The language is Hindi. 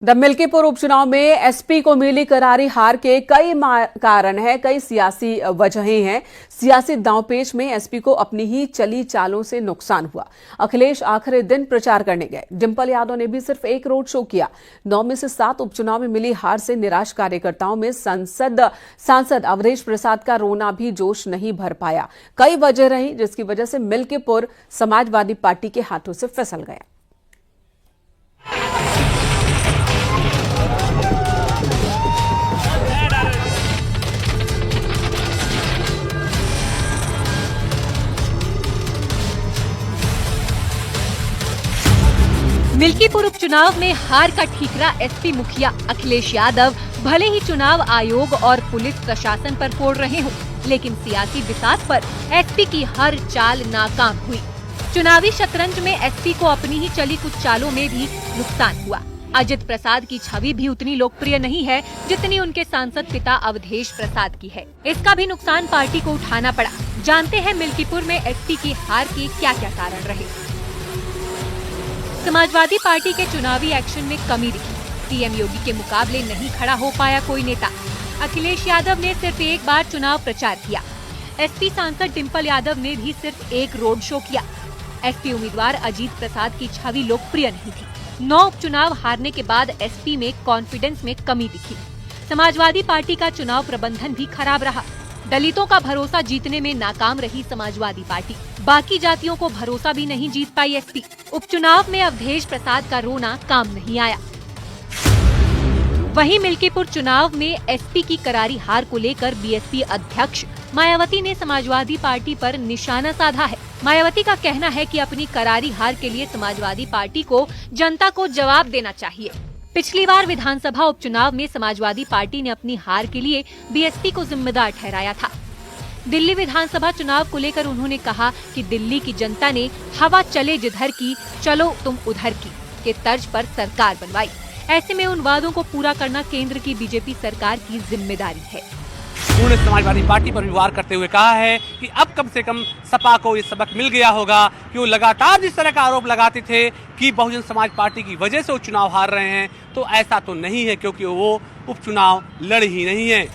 मिल्कीपुर उपचुनाव में एसपी को मिली करारी हार के कई कारण हैं, कई सियासी वजहें हैं। सियासी दांवपेच में एसपी को अपनी ही चली चालों से नुकसान हुआ। अखिलेश आखिरी दिन प्रचार करने गए। डिंपल यादव ने भी सिर्फ एक रोड शो किया। 9 में से 7 उपचुनाव में मिली हार से निराश कार्यकर्ताओं में सांसद अवधेश प्रसाद का रोना भी जोश नहीं भर पाया। कई वजह रही, जिसकी वजह से मिल्कीपुर समाजवादी पार्टी के हाथों से फिसल गया। मिल्कीपुर उपचुनाव में हार का ठीकरा एसपी मुखिया अखिलेश यादव भले ही चुनाव आयोग और पुलिस प्रशासन पर फोड़ रहे हों, लेकिन सियासी बिसात पर एसपी की हर चाल नाकाम हुई। चुनावी शतरंज में एसपी को अपनी ही चली कुछ चालों में भी नुकसान हुआ। अजित प्रसाद की छवि भी उतनी लोकप्रिय नहीं है जितनी उनके सांसद पिता अवधेश प्रसाद की है। इसका भी नुकसान पार्टी को उठाना पड़ा। जानते हैं मिल्कीपुर में एसपी की हार के क्या क्या कारण रहे। समाजवादी पार्टी के चुनावी एक्शन में कमी दिखी। सीएम योगी के मुकाबले नहीं खड़ा हो पाया कोई नेता। अखिलेश यादव ने सिर्फ एक बार चुनाव प्रचार किया। एसपी सांसद डिंपल यादव ने भी सिर्फ एक रोड शो किया। एसपी उम्मीदवार अजीत प्रसाद की छवि लोकप्रिय नहीं थी। 9 उपचुनाव हारने के बाद एसपी में कॉन्फिडेंस में कमी दिखी। समाजवादी पार्टी का चुनाव प्रबंधन भी खराब रहा। दलितों का भरोसा जीतने में नाकाम रही समाजवादी पार्टी। बाकी जातियों को भरोसा भी नहीं जीत पाई एसपी। उपचुनाव में अवधेश प्रसाद का रोना काम नहीं आया। वहीं मिल्कीपुर चुनाव में एसपी की करारी हार को लेकर बीएसपी अध्यक्ष मायावती ने समाजवादी पार्टी पर निशाना साधा है। मायावती का कहना है कि अपनी करारी हार के लिए समाजवादी पार्टी को जनता को जवाब देना चाहिए। पिछली बार विधानसभा उपचुनाव में समाजवादी पार्टी ने अपनी हार के लिए बीएसपी को जिम्मेदार ठहराया था। दिल्ली विधानसभा चुनाव को लेकर उन्होंने कहा कि दिल्ली की जनता ने हवा चले जिधर की चलो तुम उधर की के तर्ज पर सरकार बनवाई। ऐसे में उन वादों को पूरा करना केंद्र की बीजेपी सरकार की जिम्मेदारी है। उन्होंने समाजवादी पार्टी पर वार करते हुए कहा है कि अब कम से कम सपा को ये सबक मिल गया होगा कि वो लगातार जिस तरह का आरोप लगाते थे कि बहुजन समाज पार्टी की वजह से वो चुनाव हार रहे हैं, तो ऐसा तो नहीं है, क्योंकि वो उपचुनाव लड़ ही नहीं है।